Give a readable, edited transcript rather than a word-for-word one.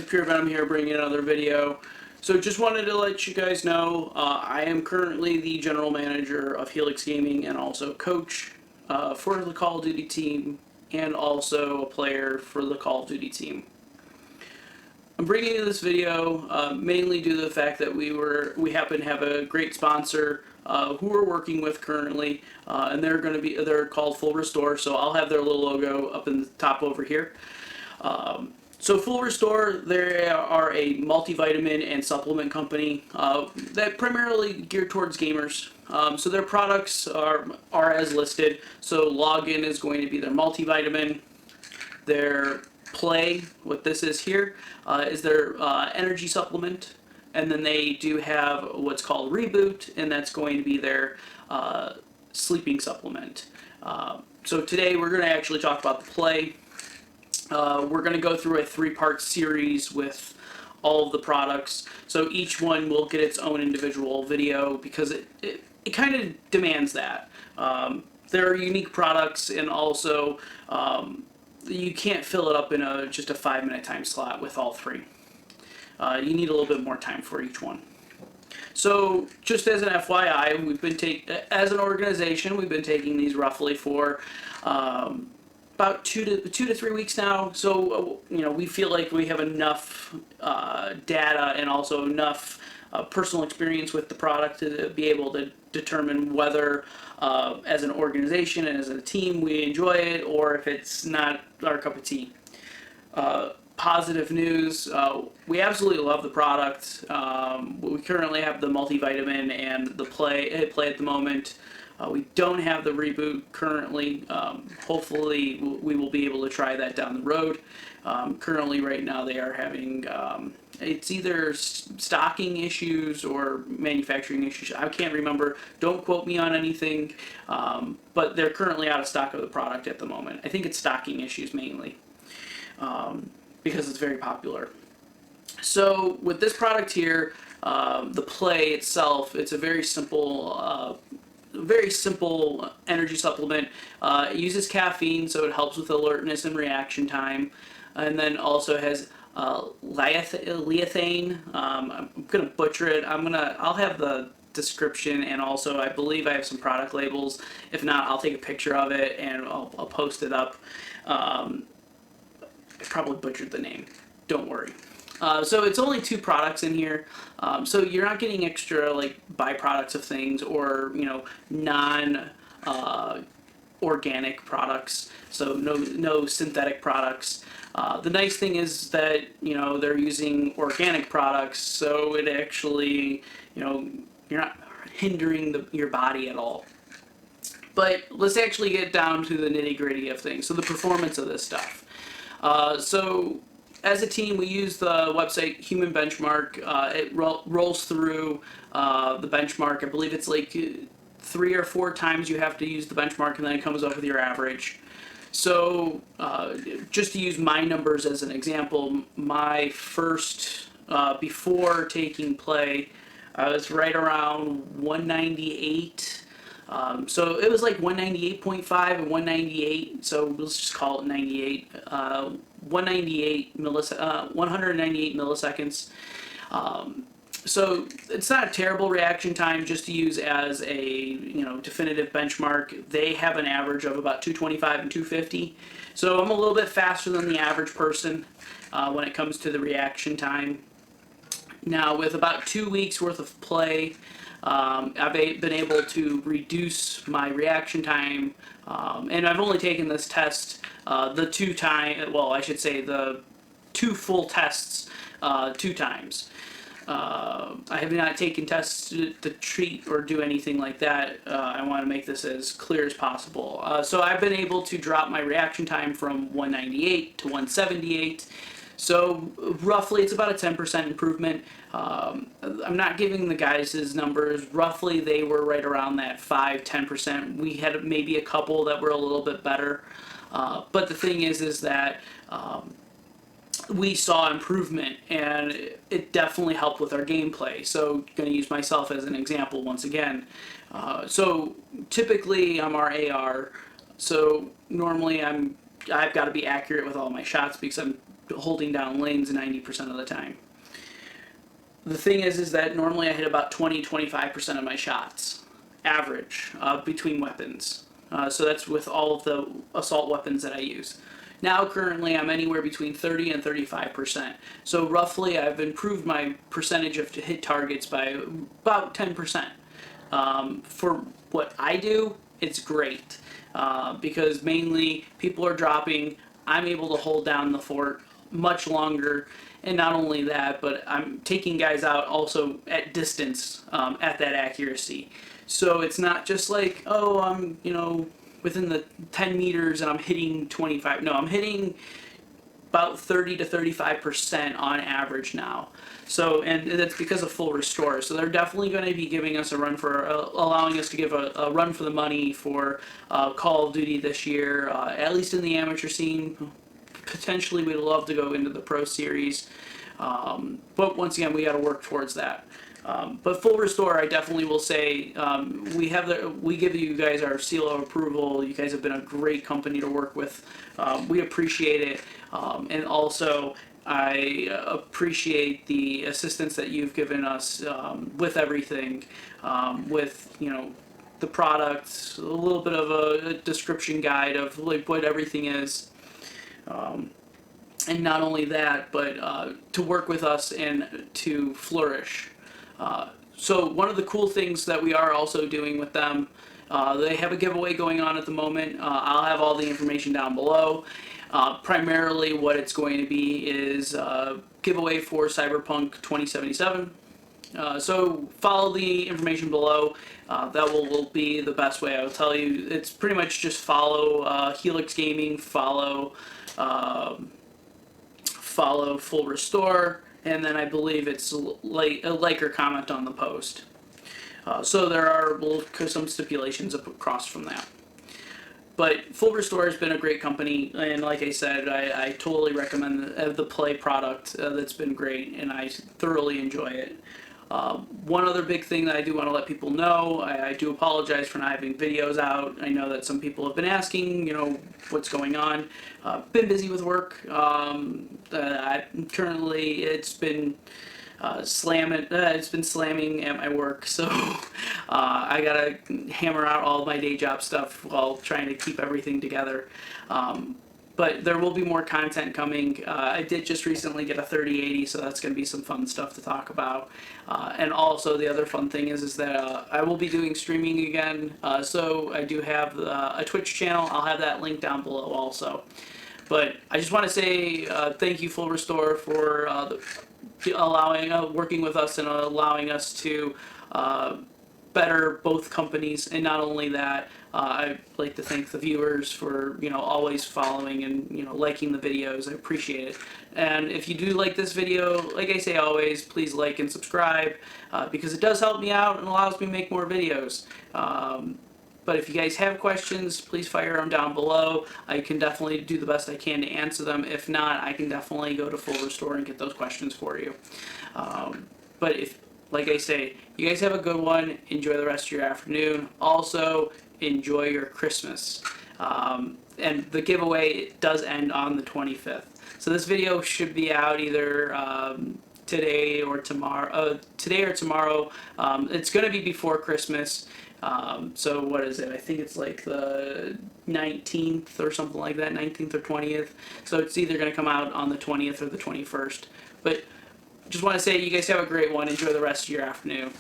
Pure Venom here, bringing another video. So just wanted to let you guys know, I am currently the general manager of Helix Gaming and also coach for the Call of Duty team, and also a player for the Call of Duty team. I'm bringing you this video mainly due to the fact that we happen to have a great sponsor who we're working with currently, and they're called Full Restore. So I'll have their little logo up in the top over here. So Full Restore, they are a multivitamin and supplement company that primarily geared towards gamers. So their products are as listed. So Login is going to be their multivitamin. Their Play, what this is here, is their energy supplement. And then they do have what's called Reboot, and that's going to be their sleeping supplement. So today we're going to actually talk about the Play. We're going to go through a 3-part series with all of the products. So each one will get its own individual video because it kind of demands that. They're unique products, and also you can't fill it up in just a 5-minute time slot with all three. You need a little bit more time for each one. So just as an FYI, we've been as an organization, we've been taking these roughly for about 2 to 3 weeks now. So we feel like we have enough data and also enough personal experience with the product to be able to determine whether as an organization and as a team we enjoy it, or if it's not our cup of tea. Positive news, we absolutely love the product. We currently have the multivitamin and the Play at the moment. We don't have the Reboot currently. Hopefully we will be able to try that down the road. Currently right now they are having, it's either stocking issues or manufacturing issues. I can't remember. Don't quote me on anything. But they're currently out of stock of the product at the moment. I think it's stocking issues mainly. Because it's very popular. So with this product here, the Play itself, it's a very simple energy supplement. It uses caffeine, so it helps with alertness and reaction time, and then also has liathane. I'm gonna butcher it. I'll have the description, and also I believe I have some product labels. If not, I'll take a picture of it and I'll post it up. I probably butchered the name. Don't worry. So it's only 2 products in here, so you're not getting extra like byproducts of things or non organic products. So no synthetic products. The nice thing is that they're using organic products, so it actually you're not hindering your body at all. But let's actually get down to the nitty-gritty of things. So the performance of this stuff. So as a team, we use the website Human Benchmark. It rolls through the benchmark. I believe it's like 3 or 4 times you have to use the benchmark, and then it comes up with your average. So just to use my numbers as an example, my first, before taking Play, I was right around 198. So it was like 198.5 and 198, so let's just call it 98. 198 milliseconds. So it's not a terrible reaction time, just to use as a definitive benchmark. They have an average of about 225 and 250. So I'm a little bit faster than the average person when it comes to the reaction time. Now with about 2 weeks worth of Play, I've been able to reduce my reaction time, and I've only taken this test the 2 full tests 2 times. I have not taken tests to treat or do anything like that. I want to make this as clear as possible. So I've been able to drop my reaction time from 198 to 178. So roughly it's about a 10% improvement. I'm not giving the guys his numbers. Roughly they were right around that 5-10%. We had maybe a couple that were a little bit better. But the thing is that we saw improvement, and it definitely helped with our gameplay. So going to use myself as an example once again. So typically I'm our AR. So normally I've got to be accurate with all my shots because I'm holding down lanes 90% of the time. The thing is that normally I hit about 20-25% of my shots, average, between weapons. So that's with all of the assault weapons that I use. Now currently I'm anywhere between 30 and 35%. So roughly I've improved my percentage of hit targets by about 10%. For what I do, it's great. Because mainly people are dropping, I'm able to hold down the fort much longer, and not only that, but I'm taking guys out also at distance, at that accuracy. So it's not just like, oh, I'm, within the 10 meters and I'm hitting 25. No, I'm hitting about 30 to 35% on average now. So, and that's because of full restore. So they're definitely going to be giving us a run for, allowing us to give a run for the money for Call of Duty this year, at least in the amateur scene. Potentially we'd love to go into the pro series, but once again we got to work towards that. But full restore, I definitely will say, we give you guys our seal of approval. You guys have been a great company to work with. We appreciate it, and also I appreciate the assistance that you've given us with everything, with the products, a little bit of a description guide of like what everything is. And not only that, but to work with us and to flourish. So one of the cool things that we are also doing with them, they have a giveaway going on at the moment. I'll have all the information down below. Primarily what it's going to be is a giveaway for Cyberpunk 2077. So follow the information below. That will be the best way. I will tell you, it's pretty much just follow Helix Gaming, follow Full Restore, and then I believe it's like or comment on the post. So there are some stipulations across from that. But Full Restore has been a great company, and like I said, I totally recommend the Play product. That's been great, and I thoroughly enjoy it. One other big thing that I do want to let people know, I do apologize for not having videos out. I know that some people have been asking, what's going on. Been busy with work. Currently, it's been slamming at my work, so I gotta hammer out all my day job stuff while trying to keep everything together. But there will be more content coming. I did just recently get a 3080, so that's going to be some fun stuff to talk about. And also the other fun thing is that I will be doing streaming again. So I do have a Twitch channel. I'll have that link down below also. But I just want to say thank you, Full Restore, for working with us and allowing us to better both companies. And not only that, I'd like to thank the viewers for always following and liking the videos. I appreciate it. And if you do like this video, like I say always, please like and subscribe because it does help me out and allows me to make more videos. But if you guys have questions, please fire them down below. I can definitely do the best I can to answer them. If not, I can definitely go to Full Restore and get those questions for you. But like I say, you guys have a good one. Enjoy the rest of your afternoon. Also, enjoy your Christmas. And the giveaway does end on the 25th. So this video should be out either today or tomorrow. It's going to be before Christmas. So what is it? I think it's like the 19th or something like that, 19th or 20th. So it's either going to come out on the 20th or the 21st. But just want to say you guys have a great one. Enjoy the rest of your afternoon.